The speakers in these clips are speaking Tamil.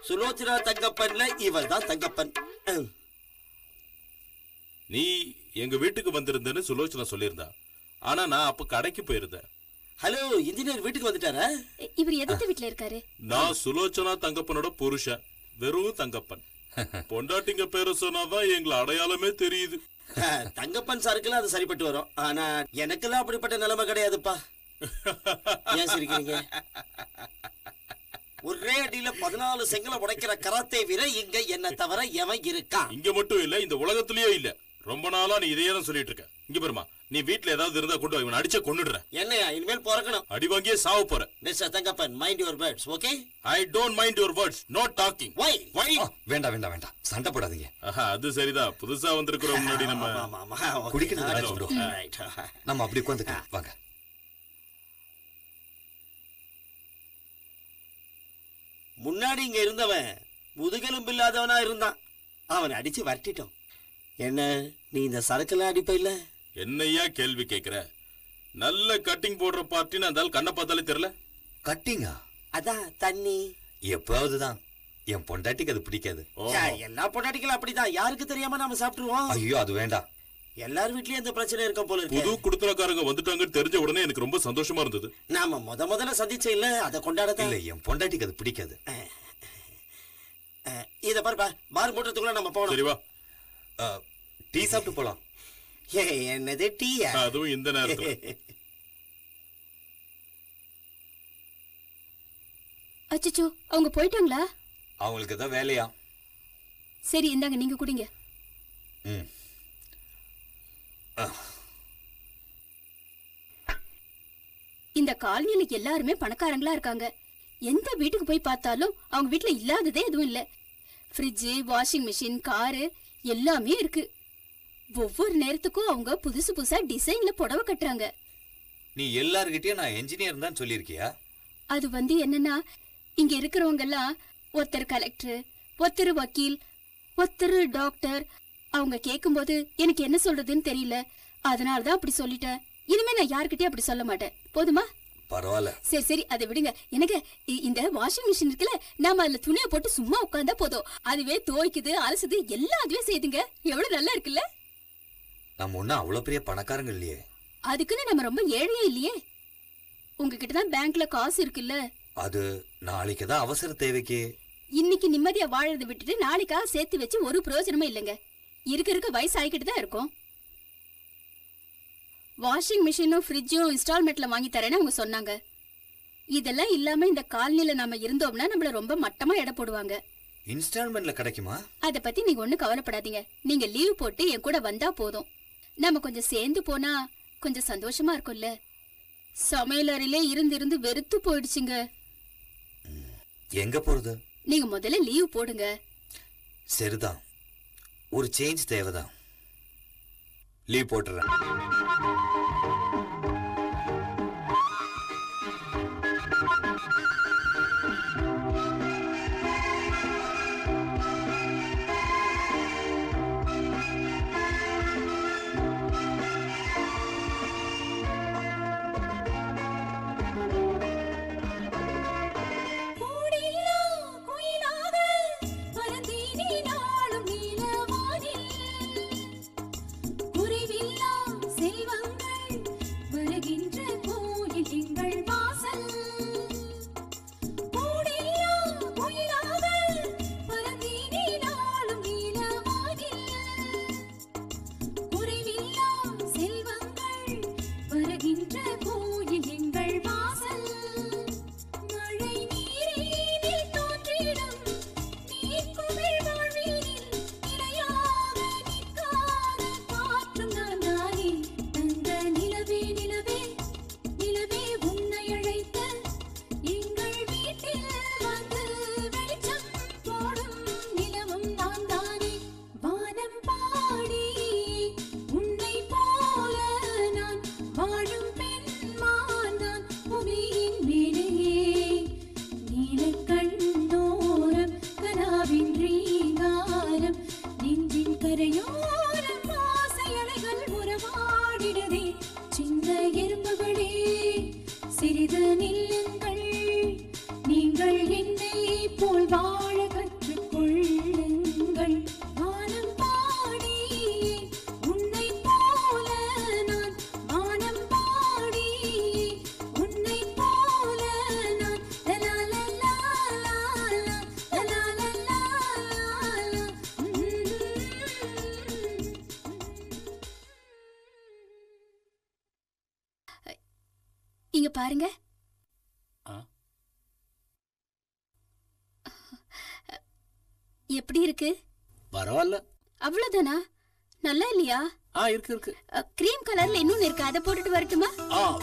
சுலோச்சனா தங்கப்பன்ல இவர் தான் தங்கப்பன். நீ எங்க வீட்டுக்கு வந்திருந்தேன்னு சுலோச்சனா சொல்லியிருந்தா. ஆனா நான் அப்ப கடைக்கு போயிருந்தேன். ஹலோ, இன்ஜினியர் வீட்டுக்கு வந்துட்டாரா? இவர் எதிர்த்த வீட்டுல இருக்காரு. நான் சுலோச்சனா தங்கப்பனோட புருஷன், வெறும் தங்கப்பன். பொண்டாட்டிங்க பேரை சொன்னாதான் எங்களை அடையாளமே தெரியுது. தங்கப்பன் சாருக்குலாம் அது சரிப்பட்டு வரும். ஆனா எனக்கெல்லாம் அப்படிப்பட்ட நிலைமை கிடையாதுப்பா. ஏன் சிரிக்கிறீங்க? ஒரே அடியில 14 செங்கலை உடைக்கிற கராத்தே வீர இங்க என்ன தவிர எவன் இருக்கான்? இங்க மட்டும் இல்ல, இந்த உலகத்திலயே இல்ல. ரொம்ப நாளா நீ இதையே தான் சொல்லிட்டு இருக்க. இங்க பெருமா, நீ வீட்டுல ஏதாவது இருந்தா கொண்டு இவன் அடிச்ச கொன்னுடுற. என்னையா இனிமேல் பிறக்கணும்? அடி வாங்கியே சாவ போற. Mister Thangappan, mind your words, okay? I don't mind your words, no talking. Why why. வேண்டாம் வேண்டாம் வேண்டாம், சண்டை போடாதீங்க. அது சரிதான், புதுசா வந்திருக்கிறோம். முன்னாடி நம்ம குடிக்கிறது நம்ம அப்படி உட்காந்துக்கலாம் வாங்க. முன்னாடி இங்க இருந்தவன் முதுகெலும்பு இல்லாதவனா இருந்தான். அவனை அடிச்சு வரட்டிட்டோம். என்ன நீ இந்த சரக்குலாம் அடிப்ப இல்ல? என்னையா கேள்வி கேக்குற? நல்ல கட்டிங் போடுற பார்ட்டின்னு அந்த கண்ணை பார்த்தாலே தெரியல. கட்டிங்கா? அதான் தண்ணி. எப்பவாவதுதான். என் பொண்டாட்டிக்கு அது பிடிக்காது. எல்லா பொண்டாட்டிகளும் அப்படிதான். யாருக்கு தெரியாம நாம சாப்பிட்டுருவோம். ஐயோ அது வேண்டாம். எல்லார் வீட்லயும் இந்த பிரச்சனை இருக்க போல இருக்கு. புது குடுத்தனக்காரங்க வந்துட்டாங்கன்னு தெரிஞ்ச உடனே எனக்கு ரொம்ப சந்தோஷமா இருந்தது. நாம முதல்ல சந்திச்ச இல்ல, அதை கொண்டாடதான். இல்ல, என் பொண்டாட்டிக்கு அது பிடிக்காது. இத பாருப்பா, பார் மூட்டத்துக்குள்ள நம்ம போகணும். சரி வா, டீ சாப்பிட்டு போலாம். என்னது டீயா? அதுவும் இந்த நேரத்துல. அச்சச்சோ, அவங்க போயிட்டாங்களா? அவங்களுக்கு தான் வேலையா? சரி இந்தாங்க, நீங்க குடிங்க. இந்த காலனில எல்லாருமே பணக்காரங்களா இருக்காங்க. எந்த வீட்டுக்கு போய் பார்த்தாலும் அவங்க வீட்டுல இல்லாததே எதுவும் இல்ல. ஃப்ரிட்ஜ், வாஷிங் மிஷின், காரு எல்லாமே இருக்கு. ஒவ்வொரு நேரத்துக்கும் அவங்க புதுசு புதுசா டிசைன்ல புடவை கட்டுறாங்க. நீ எல்லார்கிட்டயும் நான் என்ஜினியர் தான் சொல்லிருக்கியா? அது என்னன்னா, இங்க இருக்கிறவங்க எல்லாம் ஒருத்தர் கலெக்டர், ஒருத்தர் வக்கீல், ஒருத்தர் டாக்டர். அவங்க கேட்கும்போது எனக்கு என்ன சொல்றதுன்னு தெரியல. அதனாலதான் அப்படி சொல்லிட்டேன். இனிமே நான் யாருக்கிட்டயும் அப்படி சொல்ல மாட்டேன். போதுமா? பரவாயில்ல. சரி சரி, அதை விடுங்க. எனக்கு இந்த வாஷிங் மிஷின் இருக்குல்ல, நாம அதுல துணியை போட்டு சும்மா உட்கார்ந்தா போதும். அதுவே துவைக்குது, அலசுது, எல்லாம் அதுவே செய்துங்க. எவ்வளவு நல்லா இருக்குல்ல? நம்ம ஒன்னும் அவ்வளவு பெரிய பணக்காரங்க இல்லையே. அதுக்குன்னு நம்ம ரொம்ப ஏழையே இல்லையே. உங்ககிட்டதான் பேங்க்ல காசு இருக்குல்ல. அது நாளைக்குதான் அவசர தேவைக்கு. இன்னைக்கு நிம்மதியா வாழறதை விட்டுட்டு நாளைக்காக சேர்த்து வச்சு ஒரு பிரயோஜனமும் இல்லைங்க. இருக்க வயசு ஆகிக்கிட்டு தான் இருக்கும். வாஷிங் மிஷினும் ஃப்ரிட்ஜும் இன்ஸ்டால்மெண்ட்ல வாங்கி தரேன்னு அவங்க சொன்னாங்க. இதெல்லாம் இல்லாம இந்த காலனில நாம இருந்தோம்னா நம்மள ரொம்ப மட்டமா எடை போடுவாங்க. இன்ஸ்டால்மெண்ட்ல கிடைக்குமா? அத பத்தி நீங்க ஒண்ணு கவலைப்படாதீங்க. நீங்க லீவ் போட்டு என் கூட வந்தா போதும். நம்ம கொஞ்சம் சேர்ந்து போனா கொஞ்சம் சந்தோஷமா இருக்கும்ல. சமையல் அறையிலே இருந்து வெறுத்து போயிடுச்சுங்க. எங்க போறது? நீங்க முதல்ல லீவ் போடுங்க. சரிதான், ஒரு சேஞ்ச் தேவைதான். லீவ் போட்டுறேன். குறைவில்லா செல்வங்கள் இங்க பாருங்க. எப்படி இருக்கு? பரவாயில்ல. அவ்வளவுதானா? நல்லா இல்லையா? இருக்கு. கிரீம் கலர்ல இன்னொன்னு இருக்கு, அதை போட்டுட்டு வரட்டுமா?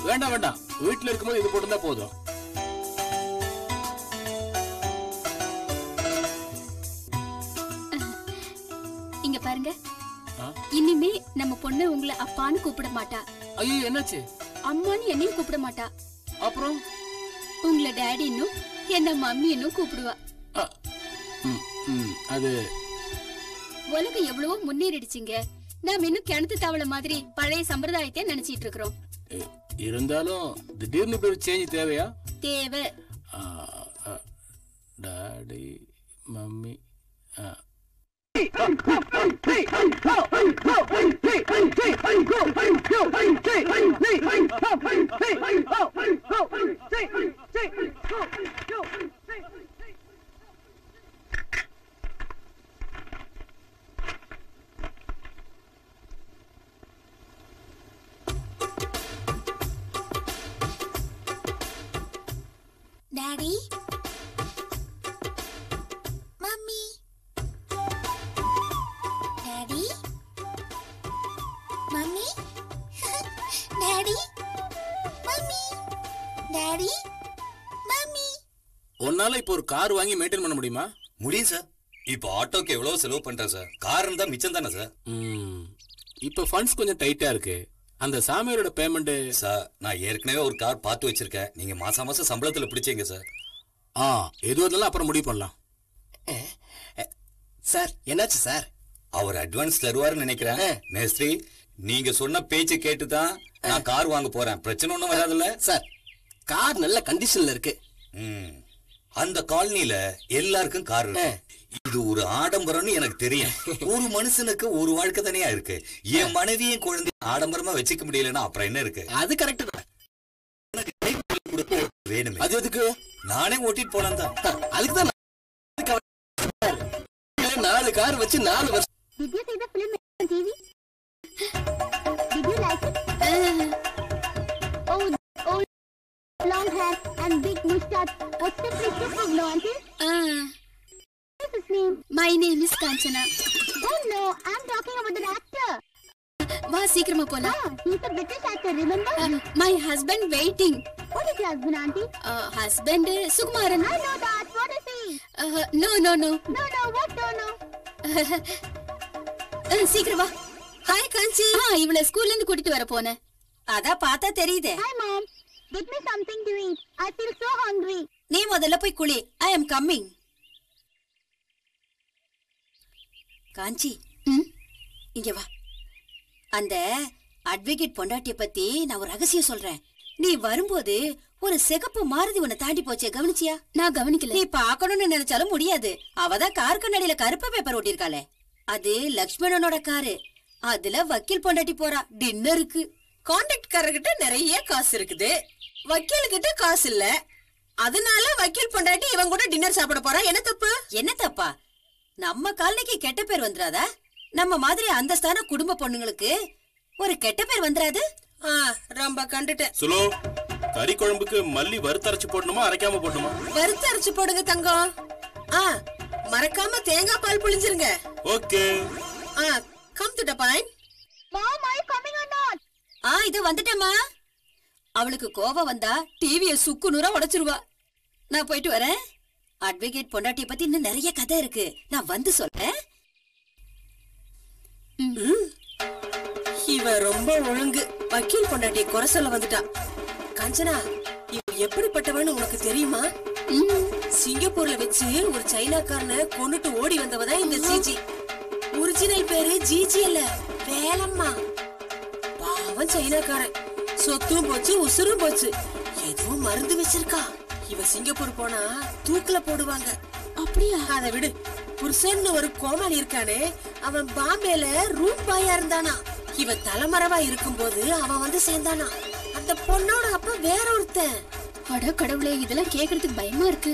வேண்டாம் வேண்டாம், வீட்டுல இருக்கும்போது இது போட்டுருந்தா போதும். இங்க பாருங்க, இனிமே நம்ம பொண்ணு உங்களை அப்பான்னு கூப்பிட மாட்டா. ஐயோ, என்னாச்சு? அம்மான்னு என்னையும் கூப்பிட மாட்டா. அப்புறம் உங்களை டேடின்னும் என்ன மம்மின்னும் கூப்பிடுவா. அது உலகம் எவ்வளவோ முன்னேறிடுச்சுங்க. நாம இன்னும் கிணத்து தவளை மாதிரி பழைய சம்பிரதாயத்தை நினைச்சிட்டு இருக்கிறோம். இருந்தாலும் திடீர்னு இப்படி சேஞ்ச் தேவையா? தேவை. Daddy mummy. Daddy, mummy, daddy, mummy, daddy, mummy, daddy, mummy. உன்னால இப்போ ஒரு கார் வாங்கி மெயின்டைன் பண்ண முடியுமா? முடியும் சார். இப்போ ஆட்டோக்கு எவ்வளவு செலவு பண்றேன் சார். கார் இருந்தா மிச்சம் தானே சார். இப்போ ஃபண்ட்ஸ் கொஞ்சம் டைட்டா இருக்கு. அந்த சாமியாரோட பேமெண்ட் சார், நான் ஏற்கனவே ஒரு கார் பார்த்து வச்சிருக்கேன். நீங்க மாசம் மாசம் சம்பளத்துல பிடிச்சீங்க சார். எதுவும் இருந்தாலும் அப்புறம் முடிவு பண்ணலாம். சார், என்னாச்சு சார்? அவர் அட்வான்ஸ் தருவாருன்னு நினைக்கிறேன். மேஸ்திரி, நீங்க சொன்ன பேச்சு கேட்டுதான் நான் கார் வாங்க போறேன். பிரச்சனை ஒண்ணும் வராதுல்ல சார்? கார் நல்ல கண்டிஷன்ல இருக்கு. அந்த காலனில எல்லாருக்கும் கார் இருக்கு. இது ஒரு ஆடம்பரம்னு எனக்கு தெரியும். ஒரு மனுஷனுக்கு ஒரு வாழ்க்கை தனியா இருக்கு. என் மனைவியும் குழந்தை ஆடம்பரமா வச்சுக்க முடியலன்னா அப்புறம் என்ன இருக்கு? அது கரெக்ட் தான். வேணுமே. அது எதுக்கு? நானே ஓட்டிட்டு போலாம் தான். அதுக்குதான் 4 கார் வச்சு 4 வருஷம். Did you see the film on TV? Did you like it? Oh, long hair and big mustache. What's the picture of no auntie? What's his name? My name is Kanchana. Oh no, I'm talking about the actor. வா சீக்கிரமா போலாம். He's a British actor, remember? My husband waiting. What is your husband, auntie? Husband Sukumaran. I know that. What is he? No. No, what? No. சீக்கிரம் வா. ஹாய் காஞ்சி. இவள ஸ்கூல்ல இருந்து கூட்டிட்டு வர போனேன். அத பார்த்தா தெரியுதே. Hi mom. Get me something to eat. I feel so hungry. நீ முதல்ல போய் குளி. I am coming. காஞ்சி, இங்க வா. அந்த அட்வொகேட் பொண்டாட்டிய பத்தி நான் ஒரு ரகசியம் சொல்றேன். நீ வரும்போது ஒரு சிகப்பு மாருதி உன்னை தாண்டி போச்சே, கவனிச்சியா? நான் கவனிக்கல. நீ பாக்கணும்னு நினைச்சாலும் முடியாது. அவதான் கார் கண்ணாடியில கருப்பு பேப்பர் ஓட்டிருக்காளே, அது லக்ஷ்மணனோட காரு. அதுல வக்கீல் பொண்டாட்டி போறா டின்னருக்கு. கான்ட்ராக்ட்காரர்கிட்ட நிறைய காசு இருக்குது, வக்கீல்கிட்ட காசு இல்ல. அதனால வக்கீல் பொண்டாட்டி இவன் கூட டின்னர் சாப்பிட போறா. என்ன தப்பு? என்ன தப்பா? நம்ம காலனிக்கு கெட்ட பேர் வந்துராதா? நம்ம மாதிரி அந்தஸ்தான குடும்ப பொண்ணுங்களுக்கு ஒரு கெட்ட பேர் வந்துராது? ரொம்ப கண்டுட்டேன். சுலோ, கறி குழம்புக்கு மல்லி வறுத்தரைச்சு போடணுமா அரைக்காம போடணுமா? வறுத்தரைச்சு போடுங்க தங்கம். மறக்காம தேங்காய் பால் புளிஞ்சிருங்க. Okay. Come to the point. Mom, are you coming or not? இது வந்துட்டேம்மா. அவளுக்கு கோபம் வந்தா டிவியை சுக்கு நூறா உடைச்சிருவா. நான் போயிட்டு வரேன். அட்வொகேட் பொண்டாட்டிய பத்தி இன்னும் நிறைய கதை இருக்கு, நான் வந்து சொல்றேன். இவ ரொம்ப ஒழுங்கு. வக்கீல் பொண்டாட்டிய குறை சொல்ல வந்துட்டா. காஞ்சனா, இவ எப்படிப்பட்டவன்னு உனக்கு தெரியுமா? சிங்கப்பூர்ல வச்சு ஒரு சைனாக்காரனை கொன்னுட்டு ஓடி வந்தவதான் இந்த ஜிஜி. ஒரிஜினல் பேரு ஜிஜி இல்ல, வேலம்மா. பாவம் சைனாக்காரன், சொத்தும் போச்சு உசுரும் போச்சு. எதுவும் மருந்து வச்சிருக்கா. இவ சிங்கப்பூர் போனா தூக்குல போடுவாங்க. அப்படியா? அதை விடு. புருஷன் ஒரு கோமாளி இருக்கானே, அவன் பாம்பேல ரூம் பாயா இருந்தானா. இவன் தலைமறைவா இருக்கும் போது அவன் வந்து சேர்ந்தானா. அந்த பொண்ணோட அப்ப வேற ஒருத்தன். அட கடவுளே, இதெல்லாம் கேக்குறதுக்கு பயமா இருக்கு.